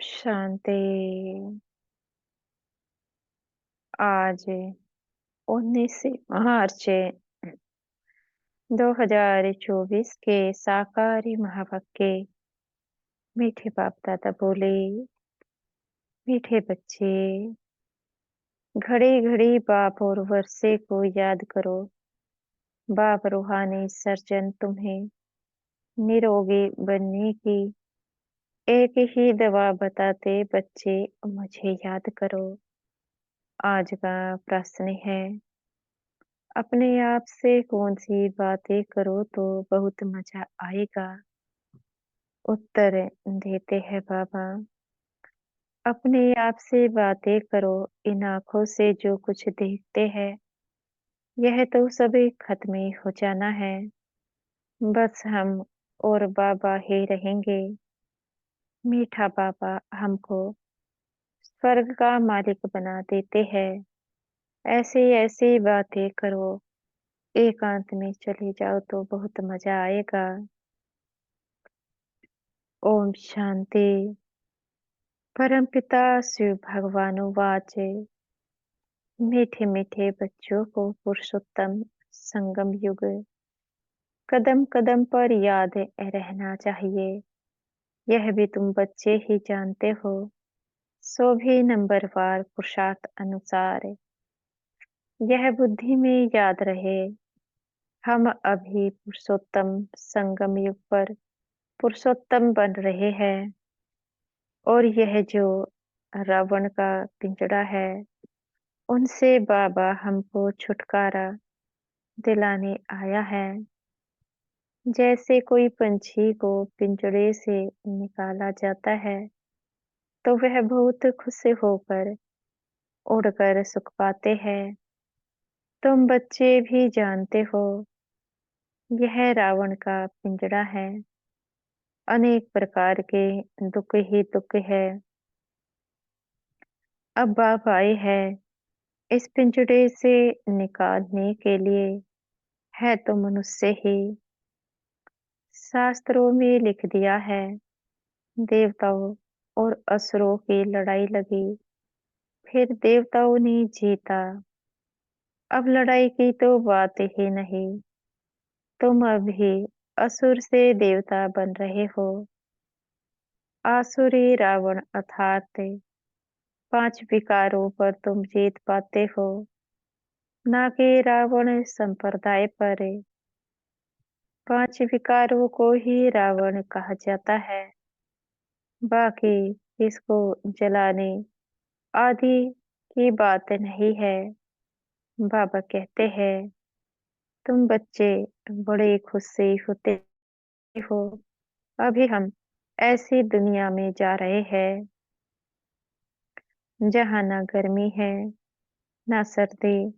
शांति। आज 19 मार्च 2024 के शाकाहारी महाभग के मीठे बाप दादा बोले, मीठे बच्चे, घड़ी घड़ी बाप और वर्षे को याद करो। बाप रूहानी सर्जन तुम्हें निरोगी बनने की एक ही दवा बताते बच्चे, मुझे याद करो। आज का प्रश्न है, अपने आप से कौन सी बातें करो तो बहुत मजा आएगा। उत्तर देते हैं बाबा, अपने आप से बातें करो। इन आंखों से जो कुछ देखते हैं यह तो सभी खत्म ही हो जाना है। बस हम और बाबा ही रहेंगे। मीठा बाबा हमको स्वर्ग का मालिक बना देते हैं। ऐसी ऐसी बातें करो, एकांत में चले जाओ तो बहुत मजा आएगा। ओम शांति। परमपिता शिव भगवानुवाच, मीठे मीठे बच्चों को पुरुषोत्तम संगम युग कदम कदम पर याद रहना चाहिए। यह भी तुम बच्चे ही जानते हो। सो भी नंबरवार पुरुषार्थ अनुसार यह बुद्धि में याद रहे। हम अभी पुरुषोत्तम संगम युग पर पुरुषोत्तम बन रहे हैं। और यह जो रावण का पिंजड़ा है, उनसे बाबा हमको छुटकारा दिलाने आया है। जैसे कोई पंछी को पिंजड़े से निकाला जाता है तो वह बहुत खुश होकर उड़कर सुख पाते हैं। तुम बच्चे भी जानते हो, यह रावण का पिंजड़ा है। अनेक प्रकार के दुख ही दुख है। अब बाप आए हैं इस पिंजड़े से निकालने के लिए। है तो मनुष्य ही। शास्त्रों में लिख दिया है, देवताओं और असुरों की लड़ाई लगी, फिर देवताओं ने जीता। अब लड़ाई की तो बात ही नहीं। तुम अभी असुर से देवता बन रहे हो। आसुरी रावण अर्थात 5 विकारों पर तुम जीत पाते हो, ना कि रावण संप्रदाय पर। 5 विकारों को ही रावण कहा जाता है। बाकी इसको जलाने आदि की बात नहीं है। बाबा कहते हैं, तुम बच्चे बड़े खुश से होते हो। अभी हम ऐसी दुनिया में जा रहे हैं जहाँ ना गर्मी है ना सर्दी,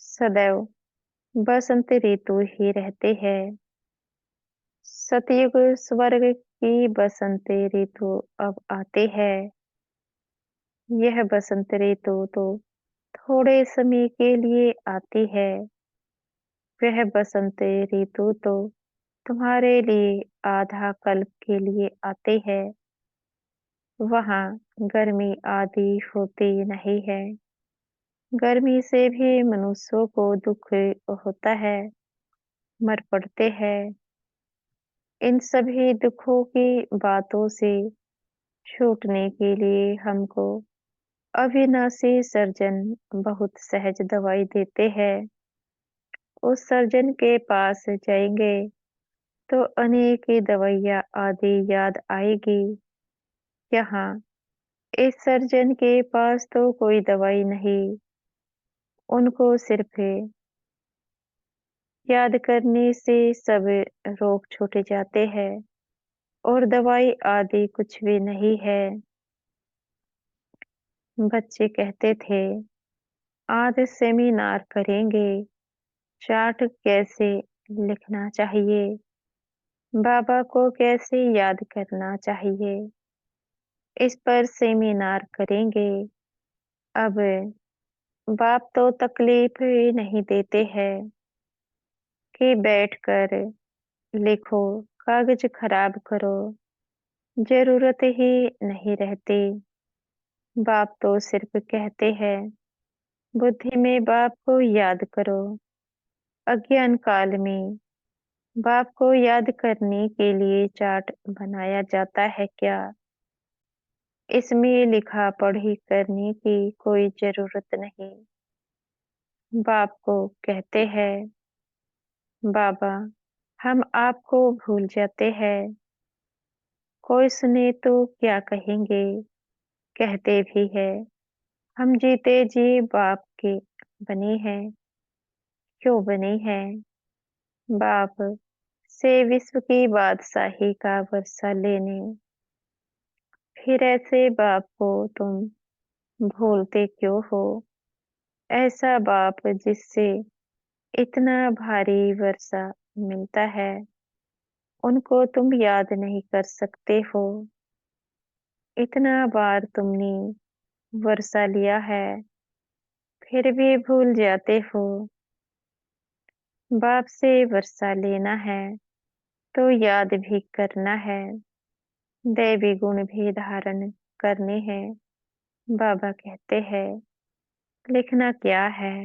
सदैव बसंत ऋतु ही रहते हैं। सतयुग स्वर्ग की बसंत ऋतु अब आते हैं। यह बसंत ऋतु तो थोड़े समय के लिए आती है। वह बसंत ऋतु तो तुम्हारे लिए आधा कल्प के लिए आते हैं। वहाँ गर्मी आदि होती नहीं है। गर्मी से भी मनुष्यों को दुख होता है, मर पड़ते हैं। इन सभी दुखों की बातों से छूटने के लिए हमको अविनाशी सर्जन बहुत सहज दवाई देते हैं। उस सर्जन के पास जाएंगे तो अनेक ही दवाइयाँ आदि याद आएगी। यहाँ इस सर्जन के पास तो कोई दवाई नहीं। उनको सिर्फ याद करने से सब रोग छूट जाते हैं और दवाई आदि कुछ भी नहीं है। बच्चे कहते थे, आज सेमिनार करेंगे, चार्ट कैसे लिखना चाहिए, बाबा को कैसे याद करना चाहिए, इस पर सेमिनार करेंगे। अब बाप तो तकलीफ ही नहीं देते हैं कि बैठकर लिखो, कागज खराब करो। जरूरत ही नहीं रहती। बाप तो सिर्फ कहते हैं, बुद्धि में बाप को याद करो। अज्ञान काल में बाप को याद करने के लिए चार्ट बनाया जाता है क्या? इसमें लिखा पढ़ी करने की कोई जरूरत नहीं। बाप को कहते हैं, बाबा हम आपको भूल जाते हैं। कोई सुने तो क्या कहेंगे? कहते भी है, हम जीते जी बाप के बने हैं। क्यों बने हैं? बाप से विश्व की बादशाही का वर्षा लेने। फिर ऐसे बाप को तुम भूलते क्यों हो? ऐसा बाप जिससे इतना भारी वर्षा मिलता है, उनको तुम याद नहीं कर सकते हो। इतना बार तुमने वर्षा लिया है, फिर भी भूल जाते हो। बाप से वर्षा लेना है तो याद भी करना है, दैवी गुण भी धारण करने हैं। बाबा कहते हैं, लिखना क्या है?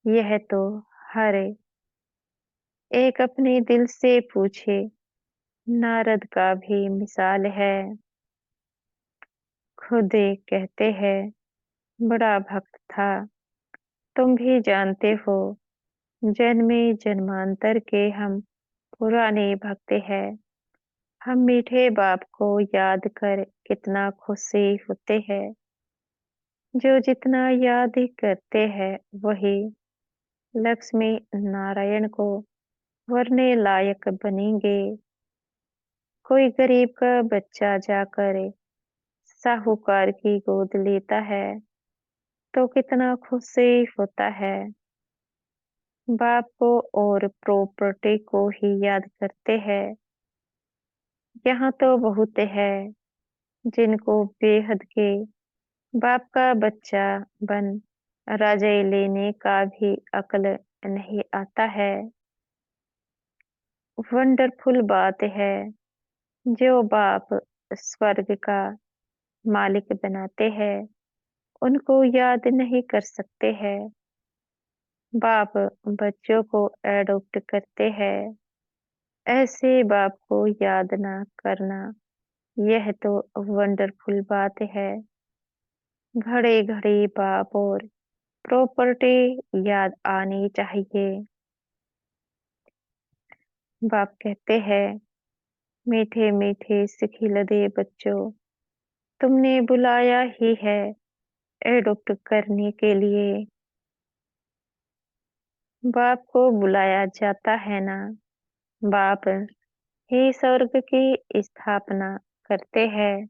यह तो हर एक अपने दिल से पूछे। नारद का भी मिसाल है। खुद कहते हैं, बड़ा भक्त था। तुम भी जानते हो, जन्मे जन्मांतर के हम पुराने भक्त हैं। हम मीठे बाप को याद कर कितना खुशी होते हैं। जो जितना याद करते हैं वही लक्ष्मी नारायण को वरने लायक बनेंगे। कोई गरीब का बच्चा जाकर साहूकार की गोद लेता है तो कितना खुशी होता है। बाप को और प्रॉपर्टी को ही याद करते हैं। यहाँ तो बहुत है जिनको बेहद के बाप का बच्चा बन राजाई लेने का भी अक्ल नहीं आता है। वंडरफुल बात है, जो बाप स्वर्ग का मालिक बनाते हैं, उनको याद नहीं कर सकते हैं। बाप बच्चों को एडॉप्ट करते हैं, ऐसे बाप को याद ना करना, यह तो वंडरफुल बात है। घड़ी घड़ी बाप और प्रॉपर्टी याद आनी चाहिए। बाप कहते हैं, मीठे मीठे सिखिलदे बच्चों, तुमने बुलाया ही है एडॉप्ट करने के लिए। बाप को बुलाया जाता है ना। बाप ही स्वर्ग की स्थापना करते हैं,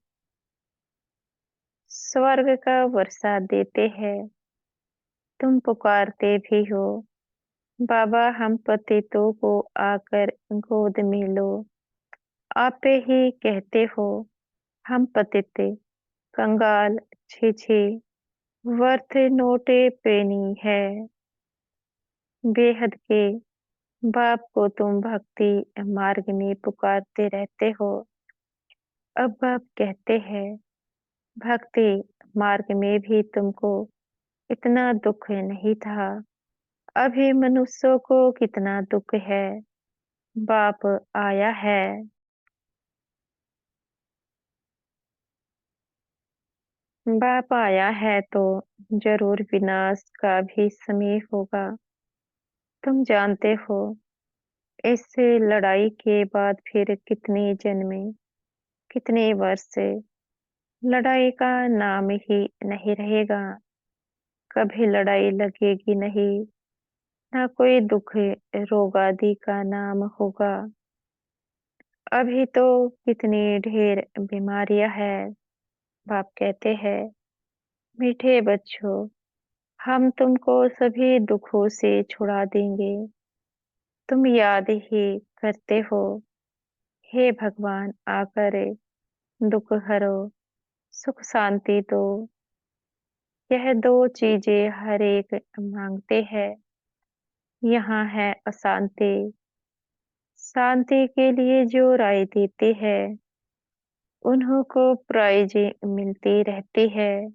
स्वर्ग का वर्षा देते हैं। तुम पुकारते भी हो, बाबा हम पतितों को आकर गोद में लो। आपे ही कहते हो, हम पतित कंगाल छी छी, वर्थ नोटे पेनी है। बेहद के बाप को तुम भक्ति मार्ग में पुकारते रहते हो। अब बाप कहते हैं, भक्ति मार्ग में भी तुमको इतना दुख नहीं था। अभी मनुष्यों को कितना दुख है। बाप आया है। बाप आया है तो जरूर विनाश का भी समय होगा। तुम जानते हो, इस लड़ाई के बाद फिर कितने जन्मे, कितने वर्ष से लड़ाई का नाम ही नहीं रहेगा। कभी लड़ाई लगेगी नहीं, ना कोई दुख रोग आदि का नाम होगा। अभी तो कितनी ढेर बीमारियां हैं। बाप कहते हैं, मीठे बच्चों, हम तुमको सभी दुखों से छुड़ा देंगे। तुम याद ही करते हो, हे भगवान आकर दुख हरो, सुख शांति दो। यह दो चीजें हर एक मांगते हैं। यहाँ है अशांति, शांति के लिए जो राय देते हैं। उन्हों को प्राइजें मिलती रहती है।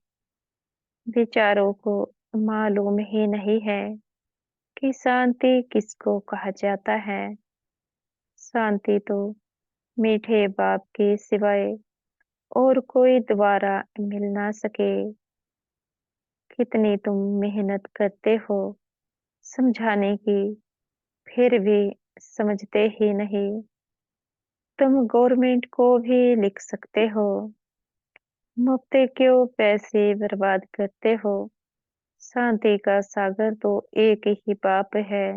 बेचारों को मालूम ही नहीं है कि शांति किसको कहा जाता है। शांति तो मीठे बाप के सिवाय और कोई दोबारा मिल ना सके। कितनी तुम मेहनत करते हो समझाने की, फिर भी समझते ही नहीं। तुम गवर्नमेंट को भी लिख सकते हो, मुफ्त क्यों पैसे बर्बाद करते हो। शांति का सागर तो एक ही बाप है,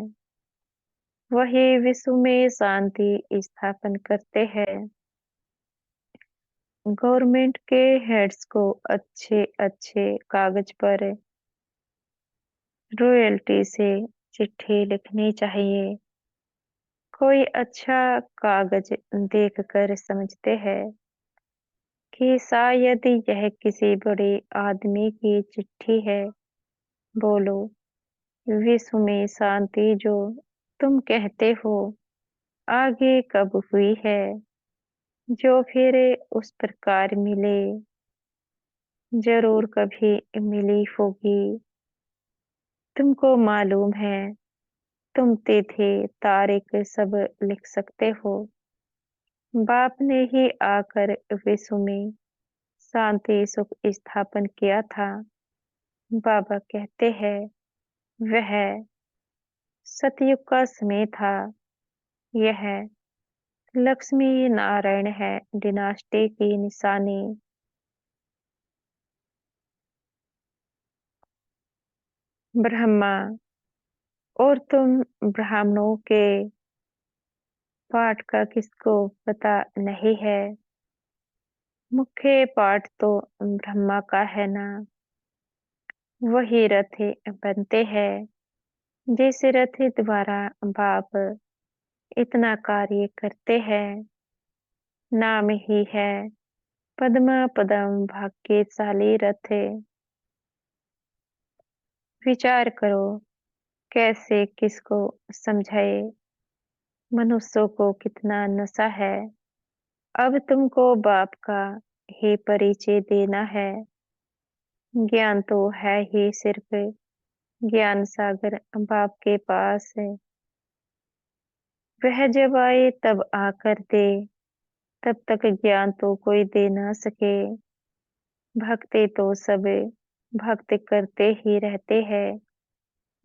वही विश्व में शांति स्थापन करते हैं। गवर्नमेंट के हेड्स को अच्छे अच्छे कागज पर रॉयल्टी से चिट्ठी लिखनी चाहिए। कोई अच्छा कागज देखकर समझते हैं कि शायद यह किसी बड़े आदमी की चिट्ठी है। बोलो, विश्व में शांति जो तुम कहते हो आगे कब हुई है, जो फिर उस प्रकार मिले। जरूर कभी मिली होगी। तुमको मालूम है, तुम तिथि तारीख सब लिख सकते हो। बाप ने ही आकर विश्व में शांति सुख स्थापन किया था। बाबा कहते हैं वह सतयुग का समय था। यह लक्ष्मी नारायण है डिनास्टी की निशानी। ब्रह्मा और तुम ब्राह्मणों के पाठ का किसको पता नहीं है। मुख्य पाठ तो ब्रह्मा का है ना। वही रथ बनते हैं, जिस रथ द्वारा बाप इतना कार्य करते हैं। नाम ही है पद्मा पदम भाग्यशाली रथ। विचार करो कैसे किसको समझाए। मनुष्यों को कितना नशा है। अब तुमको बाप का ही परिचय देना है। ज्ञान तो है ही सिर्फ ज्ञान सागर बाप के पास है। वह जब आए तब आकर दे, तब तक ज्ञान तो कोई दे ना सके। भक्ति तो सब भक्त करते ही रहते हैं।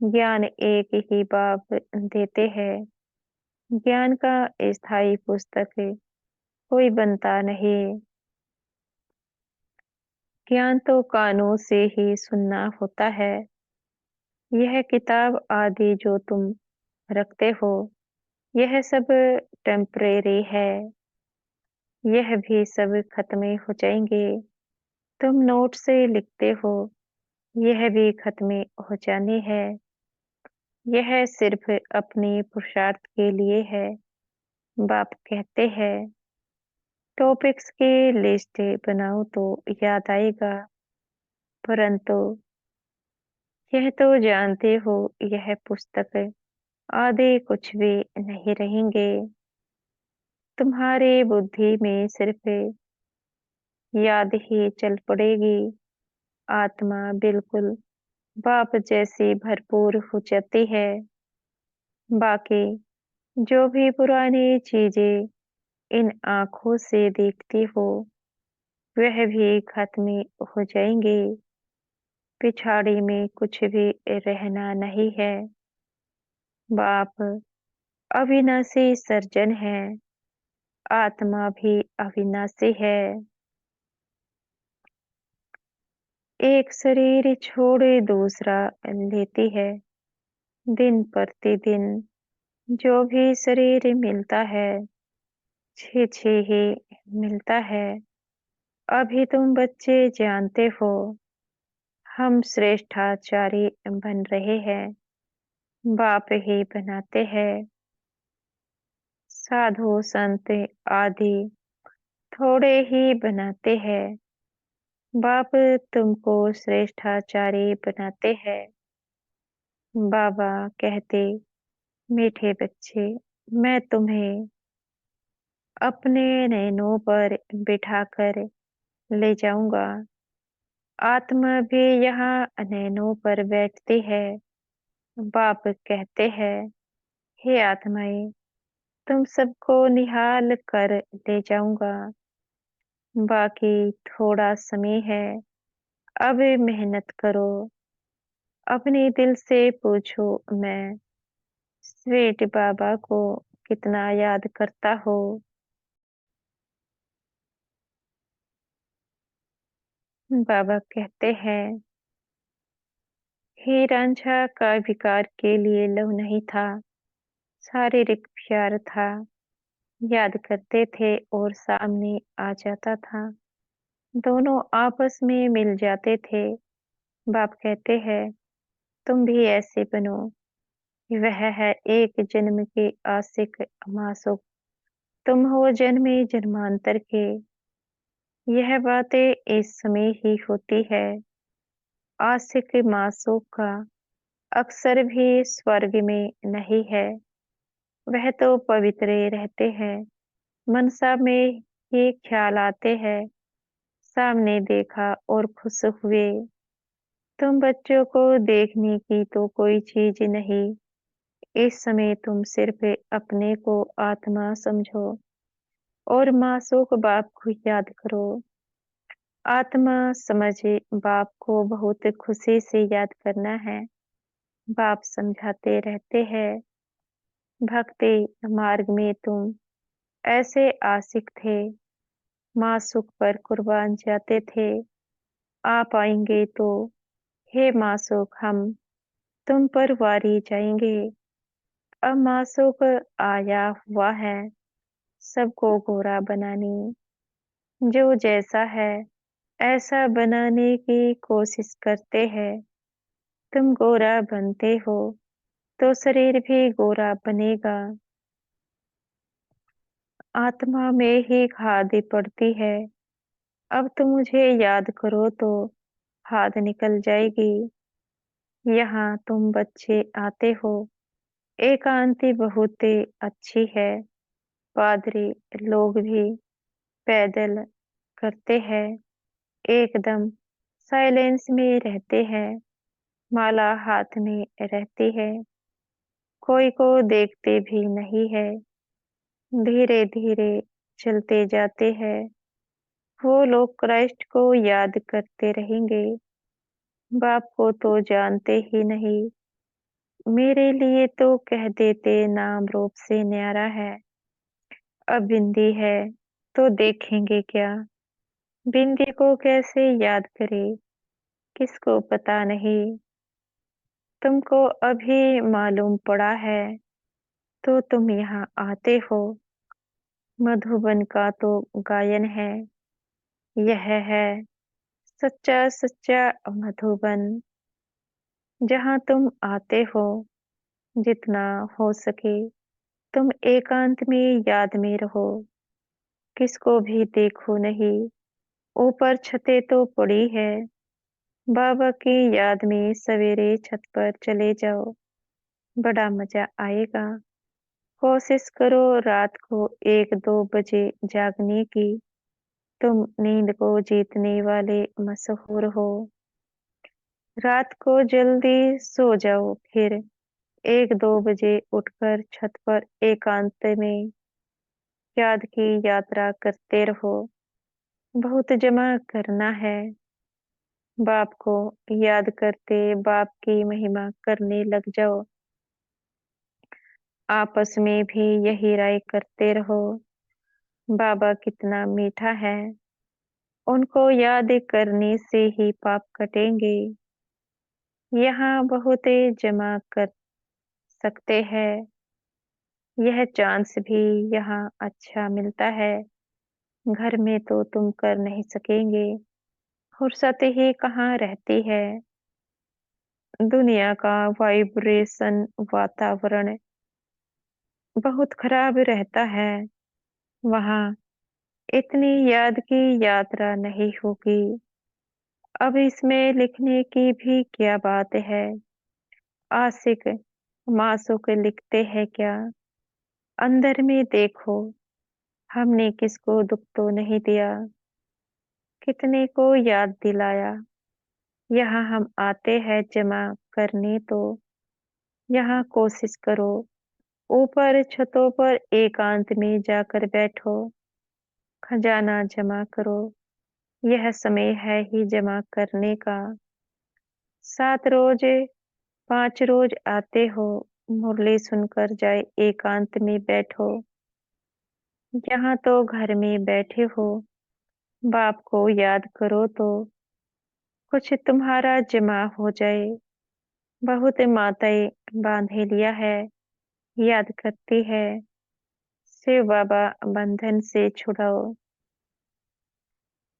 ज्ञान एक ही बाप देते हैं। ज्ञान का स्थायी पुस्तक कोई बनता नहीं। ज्ञान तो कानों से ही सुनना होता है। यह किताब आदि जो तुम रखते हो, यह सब टेम्परेरी है। यह भी सब खत्म हो जाएंगे। तुम नोट से लिखते हो, यह भी खत्म हो जानी है। यह सिर्फ अपने पुरुषार्थ के लिए है। बाप कहते हैं टॉपिक्स की लिस्ट बनाओ तो याद आएगा, परंतु यह तो जानते हो यह पुस्तक आदि कुछ भी नहीं रहेंगे। तुम्हारी बुद्धि में सिर्फ याद ही चल पड़ेगी। आत्मा बिल्कुल बाप जैसी भरपूर हो जाती है। बाकी जो भी पुरानी चीजें इन आंखों से देखती हो, वह भी खत्म हो जाएंगे। पिछाड़ी में कुछ भी रहना नहीं है। बाप अविनाशी सर्जन है। आत्मा भी अविनाशी है। एक शरीर छोड़े दूसरा लेती है। दिन प्रतिदिन जो भी शरीर मिलता है, छे छे ही मिलता है। अभी तुम बच्चे जानते हो हम श्रेष्ठाचारी बन रहे हैं। बाप ही बनाते हैं। साधु संत आदि थोड़े ही बनाते हैं। बाप तुमको श्रेष्ठाचारी बनाते हैं। बाबा कहते मीठे बच्चे, मैं तुम्हें अपने नैनों पर बिठाकर ले जाऊंगा। आत्मा भी यहाँ नैनों पर बैठती है। बाप कहते हैं, हे आत्माएं, तुम सबको निहाल कर ले जाऊंगा। बाकी थोड़ा समय है, अब मेहनत करो। अपने दिल से पूछो, मैं स्वीट बाबा को कितना याद करता हो। बाबा कहते हैं, हे रांझा का विकार के लिए लव नहीं था, शारीरिक प्यार था। याद करते थे और सामने आ जाता था। दोनों आपस में मिल जाते थे। बाप कहते हैं, तुम भी ऐसे बनो। वह है एक जन्म के आशिक मासूक। तुम हो जन्मे जन्मांतर के। यह बातें इस समय ही होती है। आशिक मासूक का अक्सर भी स्वर्ग में नहीं है। वह तो पवित्र रहते हैं। मनसा में ये ख्याल आते हैं, सामने देखा और खुश हुए। तुम बच्चों को देखने की तो कोई चीज नहीं। इस समय तुम सिर्फ अपने को आत्मा समझो और मासूक बाप को याद करो। आत्मा समझे बाप को बहुत खुशी से याद करना है। बाप समझाते रहते हैं, भक्ति मार्ग में तुम ऐसे आशिक थे, मासूक पर कुर्बान जाते थे। आप आएंगे तो हे मासूक हम तुम पर वारी जाएंगे। अब मासूक आया हुआ है सबको गोरा बनाने। जो जैसा है ऐसा बनाने की कोशिश करते हैं। तुम गोरा बनते हो तो शरीर भी गोरा बनेगा। आत्मा में ही खाद पड़ती है। अब तुम मुझे याद करो तो खाद निकल जाएगी। यहाँ तुम बच्चे आते हो। एकांती बहुत अच्छी है। पादरी लोग भी पैदल करते हैं, एकदम साइलेंस में रहते हैं। माला हाथ में रहती है, कोई को देखते भी नहीं है। धीरे धीरे चलते जाते हैं। वो लोग क्राइस्ट को याद करते रहेंगे। बाप को तो जानते ही नहीं। मेरे लिए तो कह देते नाम रूप से न्यारा है। अब बिंदी है तो देखेंगे क्या। बिंदी को कैसे याद करे, किसको पता नहीं। तुमको अभी मालूम पड़ा है तो तुम यहाँ आते हो। मधुबन का तो गायन है, यह है सच्चा सच्चा मधुबन। जहाँ तुम आते हो, जितना हो सके तुम एकांत में याद में रहो। किसको भी देखो नहीं। ऊपर छतें तो पड़ी है। बाबा की याद में सवेरे छत पर चले जाओ, बड़ा मजा आएगा। कोशिश करो रात को 1-2 बजे जागने की। तुम नींद को जीतने वाले मशहूर हो। रात को जल्दी सो जाओ, फिर 1-2 बजे उठकर छत पर एकांत में याद की यात्रा करते रहो। बहुत जमा करना है। बाप को याद करते बाप की महिमा करने लग जाओ। आपस में भी यही राय करते रहो, बाबा कितना मीठा है। उनको याद करने से ही पाप कटेंगे। यहाँ बहुत जमा कर सकते हैं। यह चांस भी यहाँ अच्छा मिलता है। घर में तो तुम कर नहीं सकेंगे। फुर्सत ही कहाँ रहती है। दुनिया का वाइब्रेशन वातावरण बहुत खराब रहता है। वहाँ इतनी याद की यात्रा नहीं होगी। अब इसमें लिखने की भी क्या बात है। आशिक मासूक लिखते हैं क्या। अंदर में देखो, हमने किसको दुख तो नहीं दिया, कितने को याद दिलाया। यहाँ हम आते हैं जमा करने तो यहाँ कोशिश करो, ऊपर छतों पर एकांत में जाकर बैठो, खजाना जमा करो। यह समय है ही जमा करने का। 7 रोज 5 रोज आते हो, मुरली सुनकर जाए एकांत में बैठो। यहाँ तो घर में बैठे हो, बाप को याद करो तो कुछ तुम्हारा जमा हो जाए। बहुत माताएं बांधे लिया है, याद करती है, शिव बाबा बंधन से छुड़ाओ।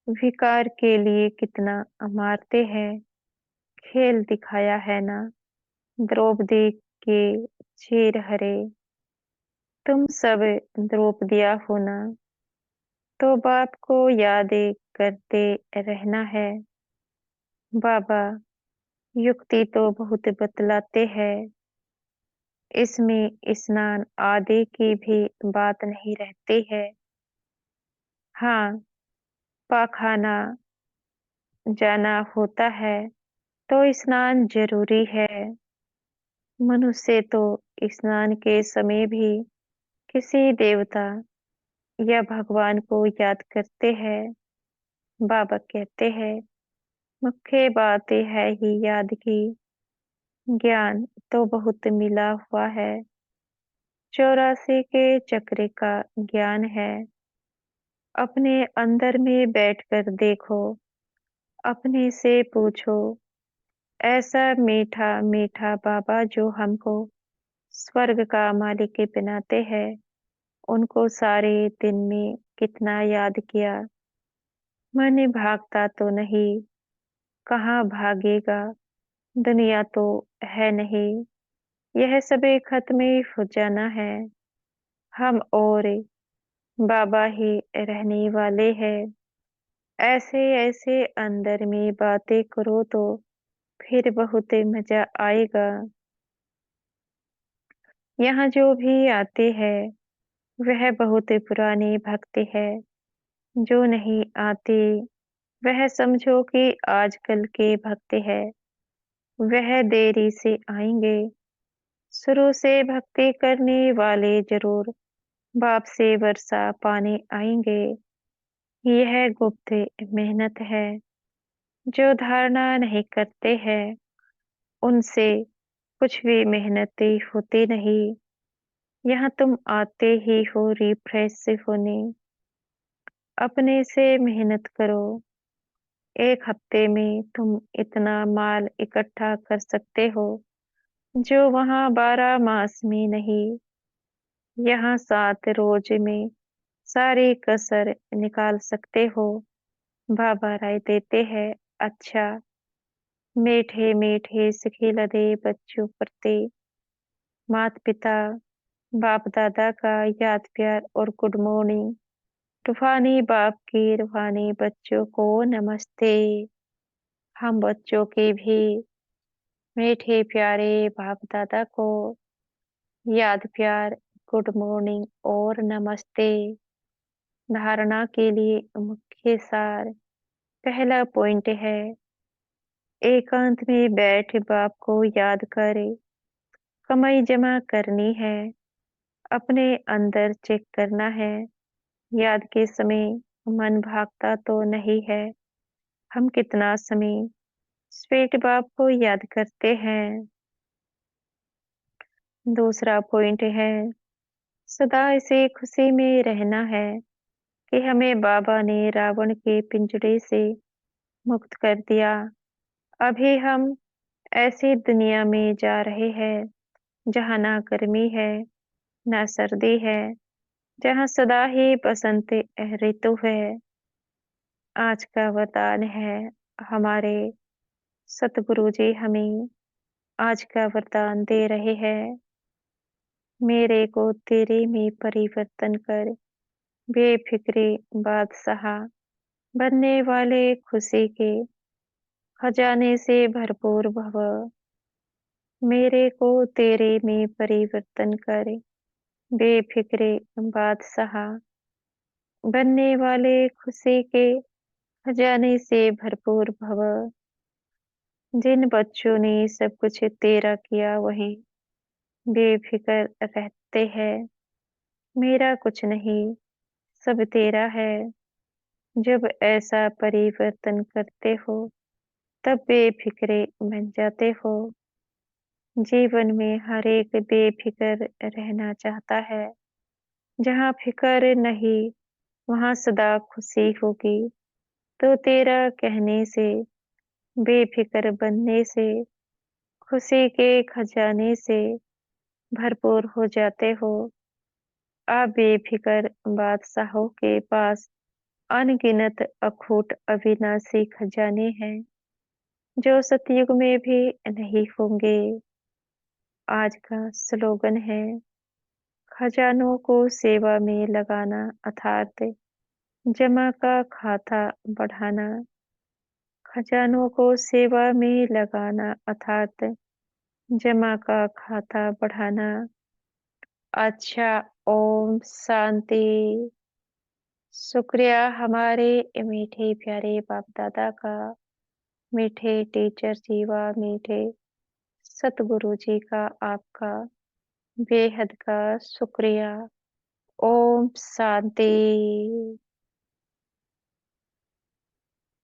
विकार के लिए कितना मारते हैं, खेल दिखाया है ना। द्रौपदी के चीर हरे, तुम सब द्रौपदिया हो ना। तो बाप को याद करते रहना है। बाबा युक्ति तो बहुत बतलाते हैं, इसमें स्नान आदि की भी बात नहीं रहती है। हाँ, पाखाना जाना होता है तो स्नान जरूरी है। मनुष्य तो स्नान के समय भी किसी देवता या भगवान को याद करते हैं। बाबा कहते हैं, मुख्य बात है ही याद की, ज्ञान तो बहुत मिला हुआ है। 84 के चक्र का ज्ञान है। अपने अंदर में बैठकर देखो, अपने से पूछो, ऐसा मीठा मीठा बाबा जो हमको स्वर्ग का मालिक बनाते हैं, उनको सारे दिन में कितना याद किया। मन भागता तो नहीं, कहाँ भागेगा, दुनिया तो है नहीं, यह सब खत्म ही हो जाना है। हम और बाबा ही रहने वाले हैं। ऐसे ऐसे अंदर में बातें करो तो फिर बहुत मजा आएगा। यहाँ जो भी आते हैं वह बहुत पुराने भक्त है। जो नहीं आते वह समझो कि आजकल के भक्त है। वह देरी से आएंगे। शुरू से भक्ति करने वाले जरूर बाप से वर्षा पाने आएंगे। यह गुप्त मेहनत है। जो धारणा नहीं करते हैं उनसे कुछ भी मेहनती होती नहीं। यहाँ तुम आते ही हो रिफ्रेश होने। अपने से मेहनत करो। एक हफ्ते में तुम इतना माल इकट्ठा कर सकते हो जो वहाँ 12 मास में नहीं। यहाँ 7 रोज में सारी कसर निकाल सकते हो। बाबा राय देते हैं, अच्छा मीठे मीठे सिखिलदे बच्चों प्रति माता पिता बाप दादा का याद प्यार और गुड मॉर्निंग। रूहानी बाप की रूहानी बच्चों को नमस्ते। हम बच्चों के भी मीठे प्यारे बाप दादा को याद प्यार, गुड मॉर्निंग और नमस्ते। धारणा के लिए मुख्य सार। पहला पॉइंट है, एकांत में बैठ बाप को याद करे। कमाई जमा करनी है, अपने अंदर चेक करना है। याद के समय मन भागता तो नहीं है। हम कितना समय स्वीट बाप को याद करते हैं। दूसरा पॉइंट है, सदा इसी खुशी में रहना है कि हमें बाबा ने रावण के पिंजड़े से मुक्त कर दिया। अभी हम ऐसी दुनिया में जा रहे हैं जहाँ ना गर्मी है ना सर्दी है, जहाँ सदा ही बसंत ऋतु है। आज का वरदान है हमारे सतगुरु जी हमें आज का वरदान दे रहे हैं। मेरे को तेरे में परिवर्तन कर, बेफिक्री बादशाह बनने वाले खुशी के खजाने से भरपूर भव। मेरे को तेरे में परिवर्तन कर, बेफिक्रे बादशाह बनने वाले खुशी के खजाने से भरपूर भव। जिन बच्चों ने सब कुछ तेरा किया वही बेफिक्र रहते हैं। मेरा कुछ नहीं, सब तेरा है। जब ऐसा परिवर्तन करते हो तब बेफिक्रे बन जाते हो। जीवन में हर एक बेफिक्र रहना चाहता है। जहाँ फिक्र नहीं वहाँ सदा खुशी होगी। तो तेरा कहने से, बेफिक्र बनने से, खुशी के खजाने से भरपूर हो जाते हो। आप बेफिक्र बादशाहों के पास अनगिनत अखूट अविनाशी खजाने हैं जो सतयुग में भी नहीं होंगे। आज का स्लोगन है, खजानों को सेवा में लगाना अर्थात जमा का खाता बढ़ाना। खजानों को सेवा में लगाना अर्थात जमा का खाता बढ़ाना। अच्छा, ओम शांति। शुक्रिया हमारे मीठे प्यारे बाप दादा का, मीठे टीचर जी व मीठे सतगुरु जी का, आपका बेहद का शुक्रिया। ओम शांति।